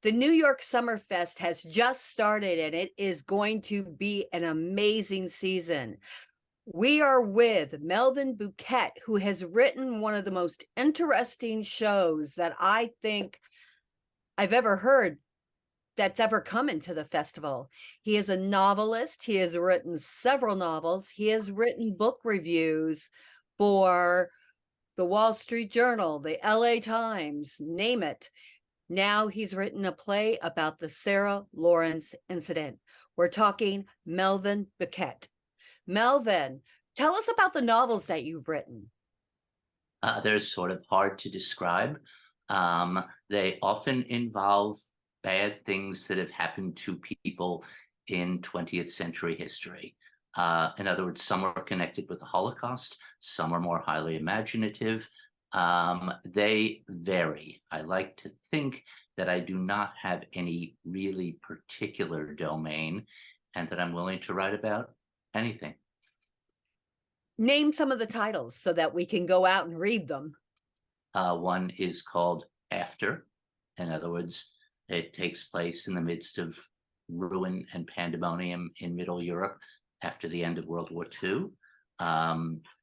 The New York Summer Fest has just started and it is going to be an amazing season. We are with Melvin Bukiet, who has written one of the most interesting shows that I think I've ever heard that's ever come into the festival. He is a novelist. He has written several novels. He has written book reviews for the Wall Street Journal, the LA Times, name it. Now he's written a play about the Sarah Lawrence incident. We're talking Melvin Bukiet. Melvin, tell us about the novels that you've written. They're sort of hard to describe. They often involve bad things that have happened to people in 20th century history. In other words, some are connected with the Holocaust, some are more highly imaginative. They vary. I like to think that I do not have any really particular domain and that I'm willing to write about anything. Name some of the titles so that we can go out and read them. One is called After. In other words, it takes place in the midst of ruin and pandemonium in Middle Europe after the end of World War II.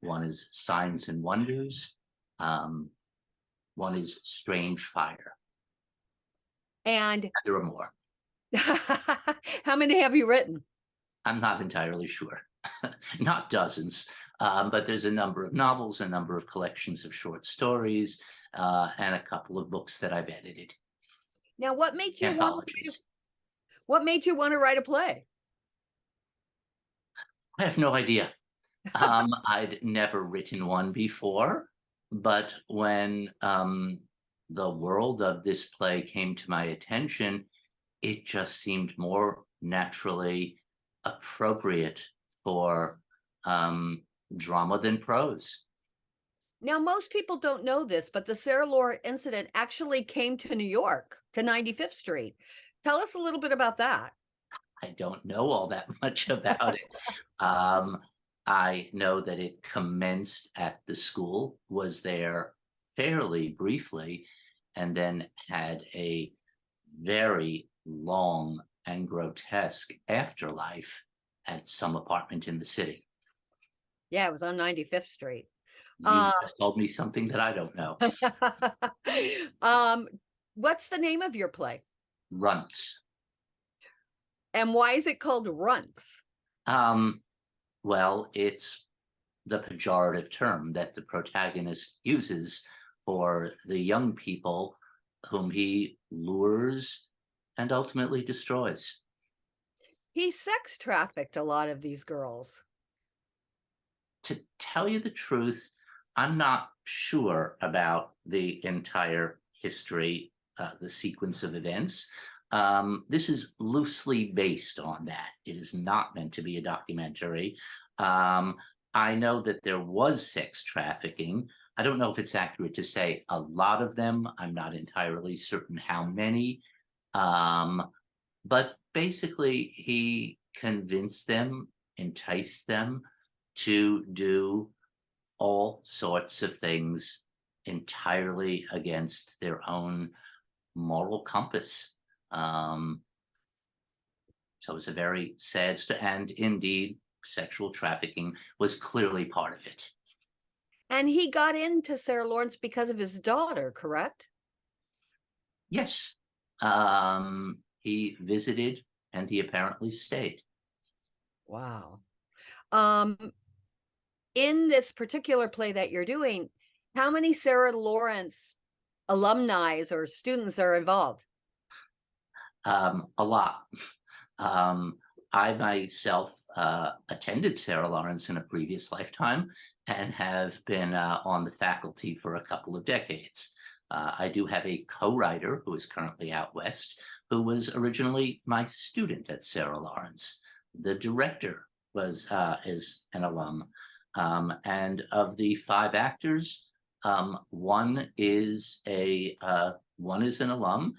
One is Signs and Wonders. One is Strange Fire. And There are more. how many have you written? I'm not entirely sure. Not dozens, but there's a number of novels, a number of collections of short stories, and a couple of books that I've edited. Now, what made you Anthologies. want to write a play? I have no idea. I'd never written one before, but when the world of this play came to my attention, it just seemed more naturally appropriate for drama than prose. Now, most people don't know this, but the Sarah Lawrence incident actually came to New York, to 95th Street. Tell us a little bit about that. I don't know all that much about it. Um, I know that it commenced at the school, was there fairly briefly, and then had a very long and grotesque afterlife at some apartment in the city. Yeah, it was on 95th Street. You just told me something that I don't know. um, what's the name of your play? Runts. And why is it called Runts? Well, it's the pejorative term that the protagonist uses for the young people whom he lures and ultimately destroys. He sex trafficked a lot of these girls. To tell you the truth, I'm not sure about the entire history, the sequence of events. This is loosely based on that. It is not meant to be a documentary. I know that there was sex trafficking. I don't know if it's accurate to say a lot of them. I'm not entirely certain how many. But basically, he convinced them, enticed them to do all sorts of things entirely against their own moral compass. So it's a very sad story, and indeed, sexual trafficking was clearly part of it. And he got into Sarah Lawrence because of his daughter, correct? Yes, he visited and he apparently stayed. Wow. Um, in this particular play that you're doing, how many Sarah Lawrence alumni or students are involved? A lot. I myself attended Sarah Lawrence in a previous lifetime and have been on the faculty for a couple of decades. I do have a co-writer who is currently out west, who was originally my student at Sarah Lawrence. The director is an alum, and of the five actors, one is an alum,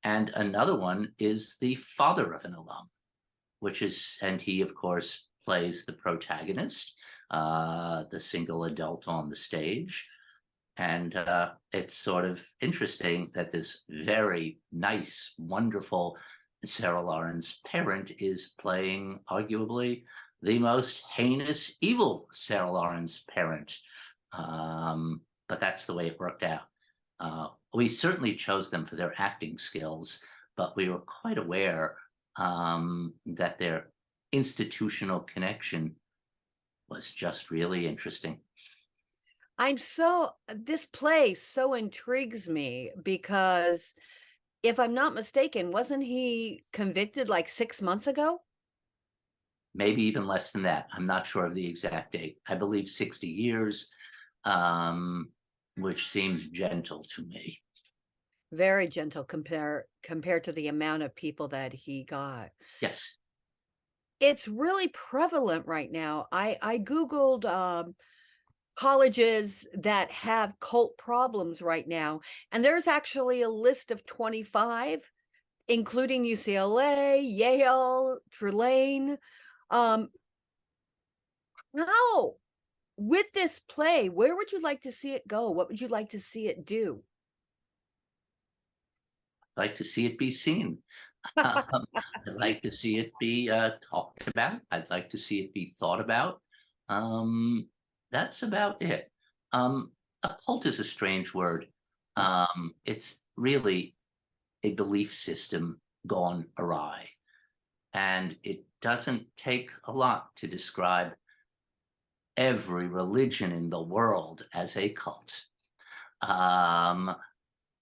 and another one is the father of an alum, and he, of course, plays the protagonist, the single adult on the stage. And it's sort of interesting that this very nice, wonderful Sarah Lawrence parent is playing arguably the most heinous, evil Sarah Lawrence parent. But that's the way it worked out. We certainly chose them for their acting skills, but we were quite aware that their institutional connection was just really interesting. This play so intrigues me because if I'm not mistaken, wasn't he convicted like 6 months ago? Maybe even less than that. I'm not sure of the exact date. I believe 60 years, um, which seems gentle to me. Very gentle compared to the amount of people that he got. Yes, It's really prevalent right now. I Googled colleges that have cult problems right now, and there's actually a list of 25, including UCLA, Yale, Tulane. Um, how with this play, where would you like to see it go? What would you like to see it do? I'd like to see it be seen. I'd like to see it be talked about. I'd like to see it be thought about. Um, that's about it. A cult is a strange word. It's really a belief system gone awry. And it doesn't take a lot to describe every religion in the world as a cult. Um,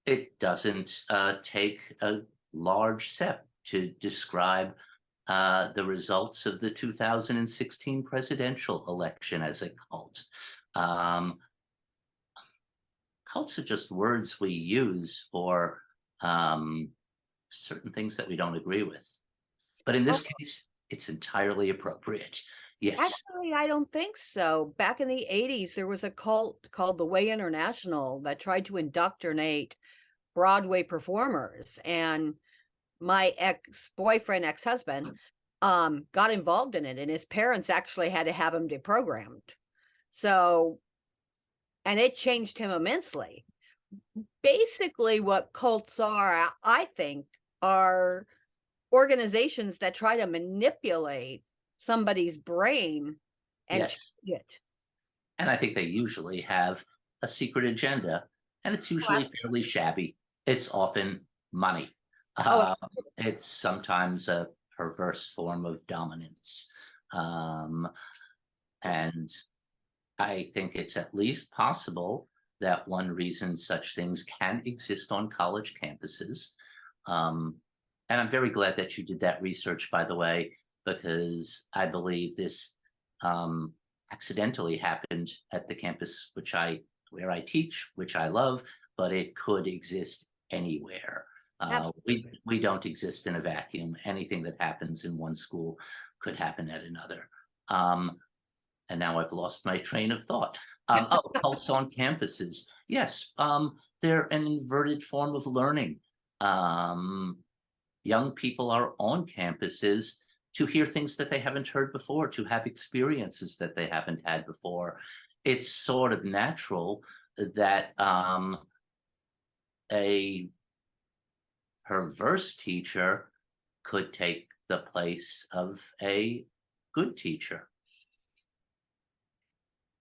it doesn't take a large step to describe the results of the 2016 presidential election as a cult. Um, Cults are just words we use for certain things that we don't agree with. But in Oh, this case, it's entirely appropriate. Yes, actually, I don't think so. Back in the 80s, there was a cult called the Way International that tried to indoctrinate Broadway performers, and my ex-boyfriend, ex-husband, got involved in it, and his parents actually had to have him deprogrammed. So, and it changed him immensely. Basically, what cults are, I think, are organizations that try to manipulate somebody's brain and change yes. it. And I think they usually have a secret agenda, and it's usually fairly shabby. It's often money. Oh, Um, it's sometimes a perverse form of dominance. Um, and I think it's at least possible that one reason such things can exist on college campuses. Um, and I'm very glad that you did that research, by the way, because I believe this um, accidentally happened at the campus where I teach, which I love, but it could exist anywhere. absolutely. We don't exist in a vacuum. Anything that happens in one school could happen at another. Um, and now I've lost my train of thought. Cults on campuses. Yes, they're an inverted form of learning. Um, Young people are on campuses to hear things that they haven't heard before, to have experiences that they haven't had before. It's sort of natural that a perverse teacher could take the place of a good teacher.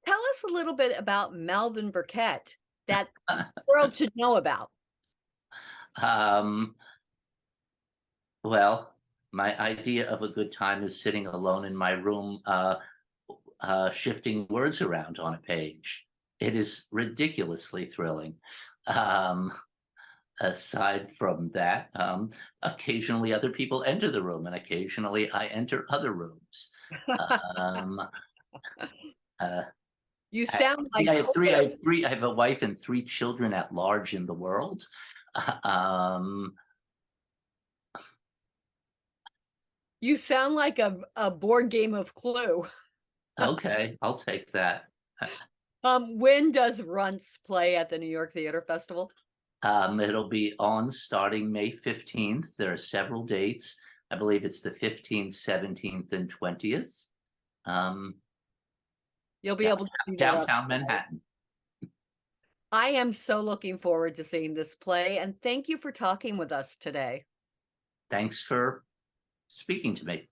Tell us a little bit about Melvin Bukiet that the world should know about. Um, Well, my idea of a good time is sitting alone in my room, shifting words around on a page. It is ridiculously thrilling. Um, Aside from that, occasionally other people enter the room, and occasionally I enter other rooms. Um, uh, You sound I like have three. Homer. I have a wife and three children at large in the world. Um, You sound like a board game of Clue. okay, I'll take that. When does Runts play at the New York Theater Festival? It'll be on starting May 15th. There are several dates. I believe it's the 15th, 17th, and 20th. Um, You'll be down- able to see that on. Downtown Manhattan. I am so looking forward to seeing this play, and thank you for talking with us today. Thanks for speaking to me.